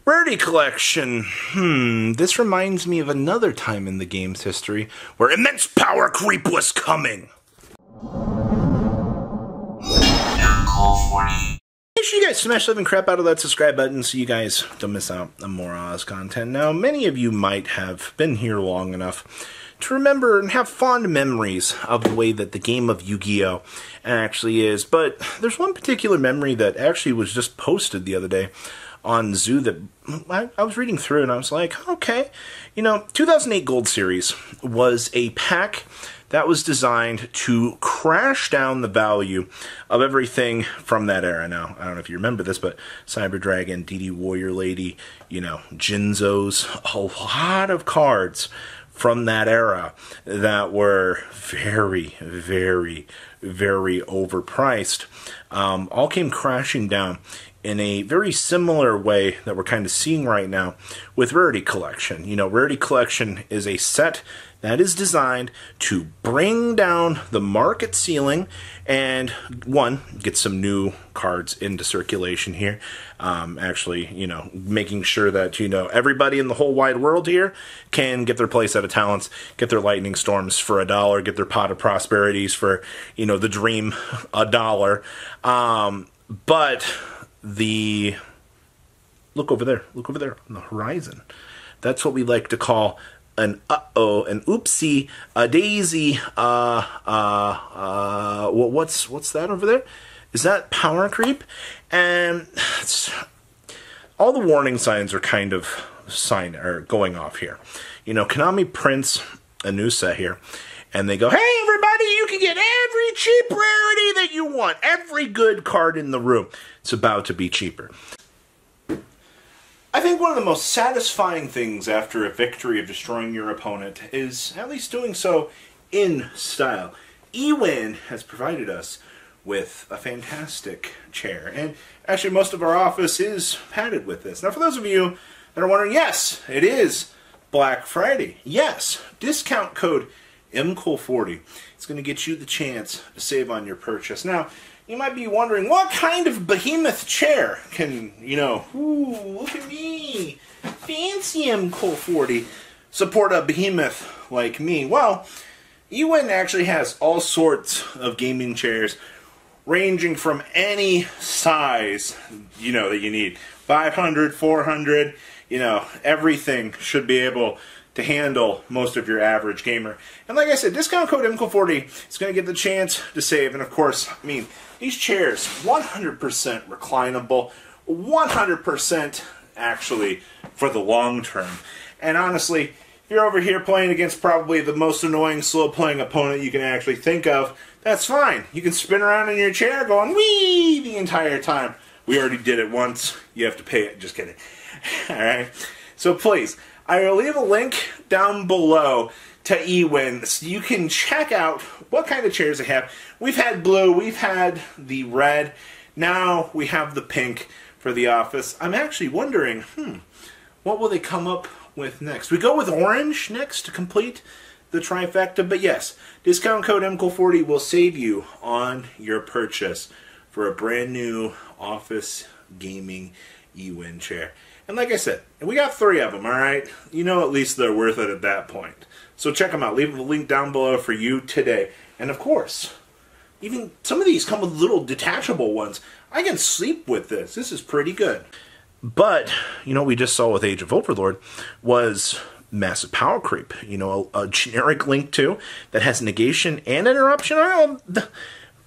Rarity collection. This reminds me of another time in the game's history where immense power creep was coming. Make sure you guys smash the living crap out of that subscribe button so you guys don't miss out on more Oz content. Now, many of you might have been here long enough to remember and have fond memories of the way that the game of Yu-Gi-Oh! Actually is, but there's one particular memory that actually was just posted the other day on Zoo that I was reading through and I was like, okay, 2008 Gold Series was a pack that was designed to crash down the value of everything from that era. Now, I don't know if you remember this, but Cyber Dragon, DD Warrior Lady, Jinzos, a lot of cards from that era that were very, very, very overpriced, all came crashing down in a very similar way that we're kind of seeing right now with Rarity Collection. Rarity Collection is a set that is designed to bring down the market ceiling and, one, get some new cards into circulation here. Actually, making sure that, everybody in the whole wide world here can get their playset of talents, get their lightning storms for $1, get their pot of prosperities for, the dream $1. But look over there on the horizon. That's what we like to call an an oopsie, a daisy, what's that over there? Is that Powercreep? And all the warning signs are kind of going off here. Konami prints a new set here, and they go, hey everybody, you can get every cheap rarity that you want. Every good card in the room. It's about to be cheaper. I think one of the most satisfying things after a victory of destroying your opponent is at least doing so in style. eWin has provided us with a fantastic chair, and actually most of our office is padded with this. Now, for those of you that are wondering, yes, it is Black Friday. Yes, discount code MCOOL40. It's going to get you the chance to save on your purchase. Now, you might be wondering, what kind of behemoth chair can, ooh, look at me, fancy MCOOL40, support a behemoth like me? Well, eWin actually has all sorts of gaming chairs, ranging from any size, that you need. 500, 400, everything should be able to handle most of your average gamer. And like I said, discount code MCOOL40 is going to get the chance to save. And of course, these chairs, 100% reclinable, 100% actually for the long term. And honestly, if you're over here playing against probably the most annoying, slow-playing opponent you can actually think of, that's fine. You can spin around in your chair going, wee, the entire time. We already did it once. You have to pay it. Just kidding. Alright? So please, I will leave a link down below to eWin so you can check out what kind of chairs they have. We've had blue, we've had the red, now we have the pink for the office. I'm actually wondering, what will they come up with next? We go with orange next to complete the trifecta, but yes, discount code MCOOL40 will save you on your purchase for a brand new office gaming eWin chair. And like I said, we got 3 of them, alright? At least they're worth it at that point. So check them out. Leave a link down below for you today. And of course, even some of these come with little detachable ones. I can sleep with this. This is pretty good. But, what we just saw with Age of Overlord was massive power creep. A generic Link 2 that has negation and interruption.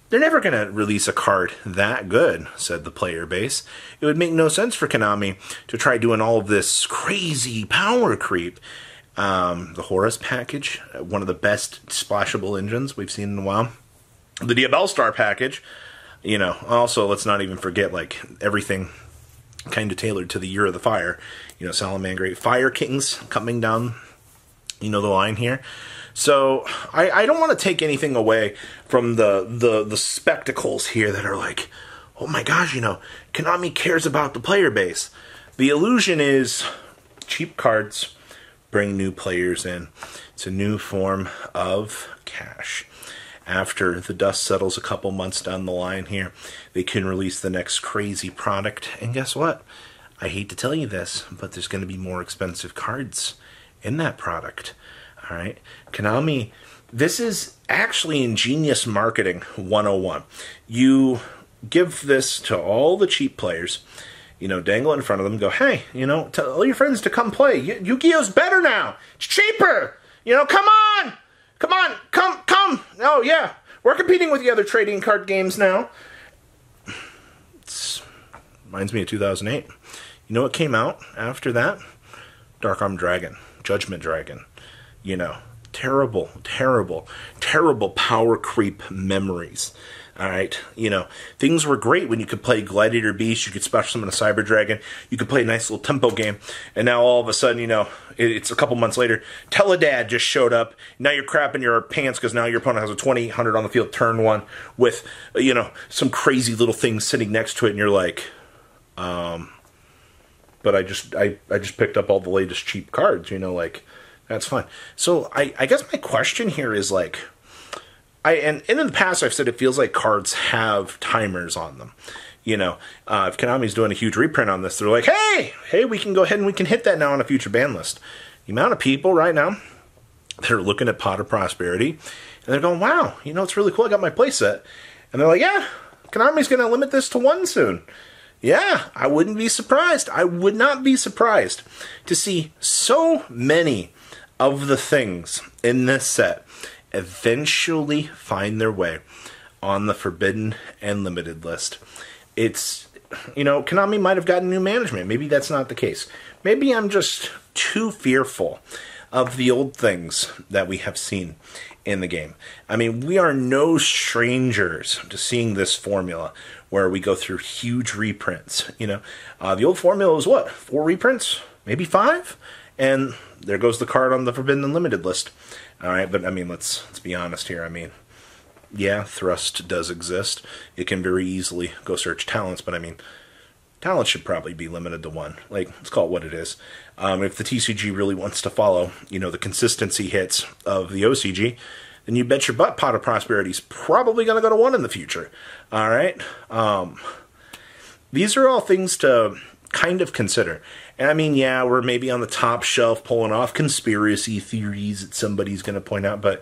They're never going to release a card that good, said the player base. It would make no sense for Konami to try doing all of this crazy power creep. The Horus package, one of the best splashable engines we've seen in a while. The Diabell Star package, also let's not even forget, everything kind of tailored to the Year of the Fire. Salamangreat Fire Kings coming down, the line here. So, I don't want to take anything away from the spectacles here that are like, oh my gosh, Konami cares about the player base. The illusion is cheap cards bring new players in. It's a new form of cash. After the dust settles a couple months down the line here, they can release the next crazy product. And guess what? I hate to tell you this, but there's going to be more expensive cards in that product. All right, Konami, this is actually ingenious marketing 101. You give this to all the cheap players, you know, dangle it in front of them, go, hey, you know, tell all your friends to come play. Yu-Gi-Oh's better now. It's cheaper. You know, come on. Come. Oh, yeah. We're competing with the other trading card games now. It reminds me of 2008. You know what came out after that? Dark Armed Dragon. Judgment Dragon. You know, terrible Powercreep memories. All right, you know, things were great when you could play Gladiator Beast, you could special summon a Cyber Dragon, you could play a nice little tempo game, and now all of a sudden, you know, it's a couple months later, Teledad just showed up, now you're crapping your pants because now your opponent has a 20-100 on the field turn one with, you know, some crazy little things sitting next to it, and you're like, but I just picked up all the latest cheap cards, you know, like, that's fine. So I guess my question here is like, and in the past I've said it feels like cards have timers on them. You know, if Konami's doing a huge reprint on this, they're like, hey, we can go ahead and we can hit that now on a future ban list. The amount of people right now that are looking at Pot of Prosperity, and they're going, wow, you know, it's really cool, I got my playset. And they're like, yeah, Konami's going to limit this to 1 soon. Yeah, I wouldn't be surprised. I would not be surprised to see so many of the things in this set eventually find their way on the Forbidden and Limited list. It's, you know, Konami might have gotten new management. Maybe that's not the case. Maybe I'm just too fearful of the old things that we have seen in the game. I mean, we are no strangers to seeing this formula where we go through huge reprints. You know, the old formula was what? 4 reprints? Maybe 5? And there goes the card on the Forbidden and Limited list. All right, but I mean, let's be honest here. I mean, yeah, Thrust does exist. It can very easily go search talents, but I mean, talents should probably be limited to 1. Like, let's call it what it is. If the TCG really wants to follow, you know, the consistency hits of the OCG, then you bet your butt Pot of Prosperity is probably going to go to 1 in the future. All right? These are all things to kind of consider. And I mean, yeah, we're maybe on the top shelf pulling off conspiracy theories that somebody's going to point out, but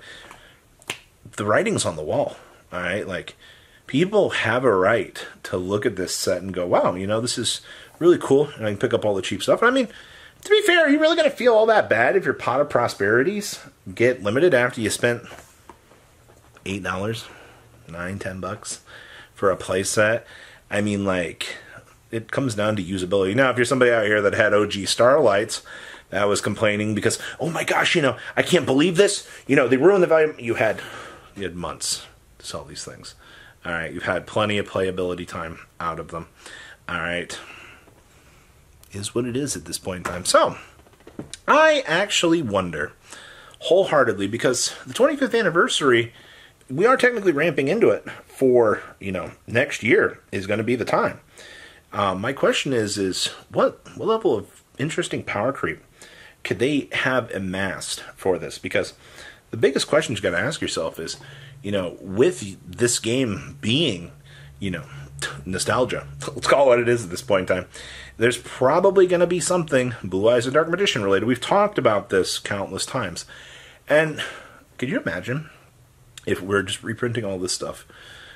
the writing's on the wall, all right? Like, people have a right to look at this set and go, wow, you know, this is really cool, and I can pick up all the cheap stuff. And I mean, to be fair, are you really going to feel all that bad if your Pot of Prosperities get limited after you spent $8, $9, $10 for a play set? I mean, like, it comes down to usability. Now, if you're somebody out here that had OG Starlights that was complaining because, oh my gosh, you know, I can't believe this. You know, they ruined the value. You had months to sell these things. All right, you've had plenty of playability time out of them. All right, is what it is at this point in time. So, I actually wonder wholeheartedly, because the 25th anniversary, we are technically ramping into it for, you know, next year is going to be the time. My question is what level of interesting power creep could they have amassed for this? Because the biggest question you got to ask yourself is, you know, with this game being, you know, nostalgia, let's call it what it is at this point in time, there's probably going to be something Blue Eyes and Dark Magician related. We've talked about this countless times. And could you imagine if we're just reprinting all this stuff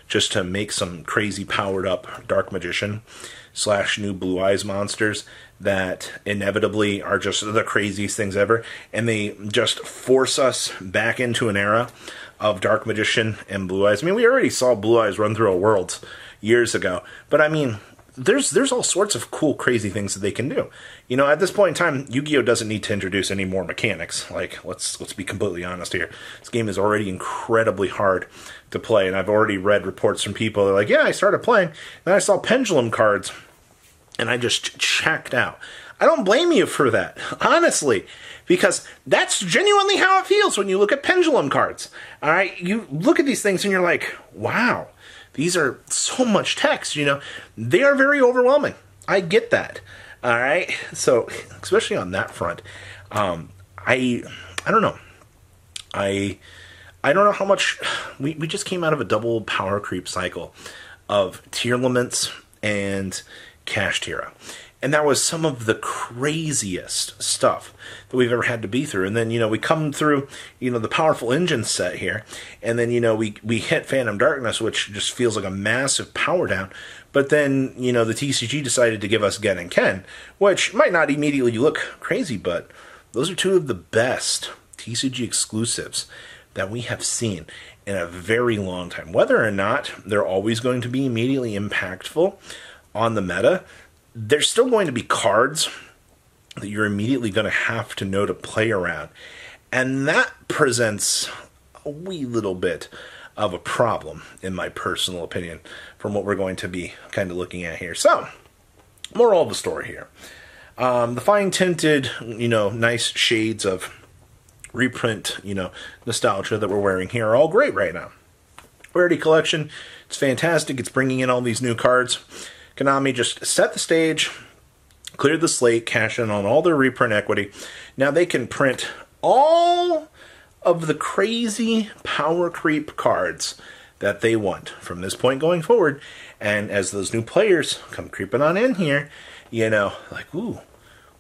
just to make some crazy powered up Dark Magician / new Blue Eyes monsters that inevitably are just the craziest things ever, and they just force us back into an era of Dark Magician and Blue Eyes? I mean, we already saw Blue Eyes run through a world years ago, but I mean, there's all sorts of cool, crazy things that they can do. You know, at this point in time, Yu-Gi-Oh doesn't need to introduce any more mechanics. Like, let's be completely honest here. This game is already incredibly hard to play, and I've already read reports from people that are like, yeah, I started playing, and I saw pendulum cards, and I just checked out. I don't blame you for that, honestly, because that's genuinely how it feels when you look at pendulum cards. All right, you look at these things and you're like, wow, these are so much text, you know. They are very overwhelming. I get that. All right, so especially on that front, I don't know. I don't know how much we just came out of a double power creep cycle of Tier Limits and Cash Tira. And that was some of the craziest stuff that we've ever had to be through. And then, we come through, the powerful engine set here. And then, we hit Phantom Darkness, which just feels like a massive power down. But then, the TCG decided to give us Gen and Ken, which might not immediately look crazy, but those are two of the best TCG exclusives that we have seen in a very long time. Whether or not they're always going to be immediately impactful on the meta, there's still going to be cards that you're immediately going to have to know to play around. And that presents a wee little bit of a problem, in my personal opinion, from what we're going to be kind of looking at here. So, moral of the story here. The fine tinted, nice shades of reprint, nostalgia that we're wearing here are all great right now. Rarity collection, it's fantastic. It's bringing in all these new cards. Konami just set the stage, cleared the slate, cash in on all their reprint equity. Now they can print all of the crazy Powercreep cards that they want from this point going forward. And as those new players come creeping on in here, like, ooh,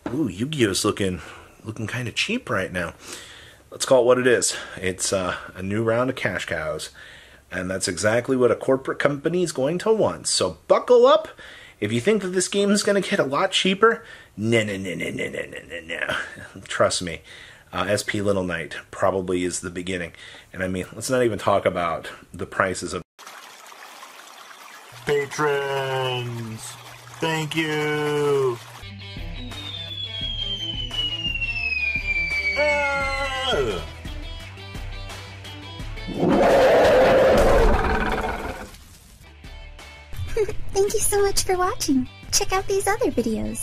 Yu-Gi-Oh's looking kind of cheap right now. Let's call it what it is. It's a new round of cash cows. And that's exactly what a corporate company is going to want. So buckle up. If you think that this game is going to get a lot cheaper, no. Trust me. SP Little Knight probably is the beginning. And I mean, let's not even talk about the prices of patrons. Thank you. Thank you so much for watching. Check out these other videos.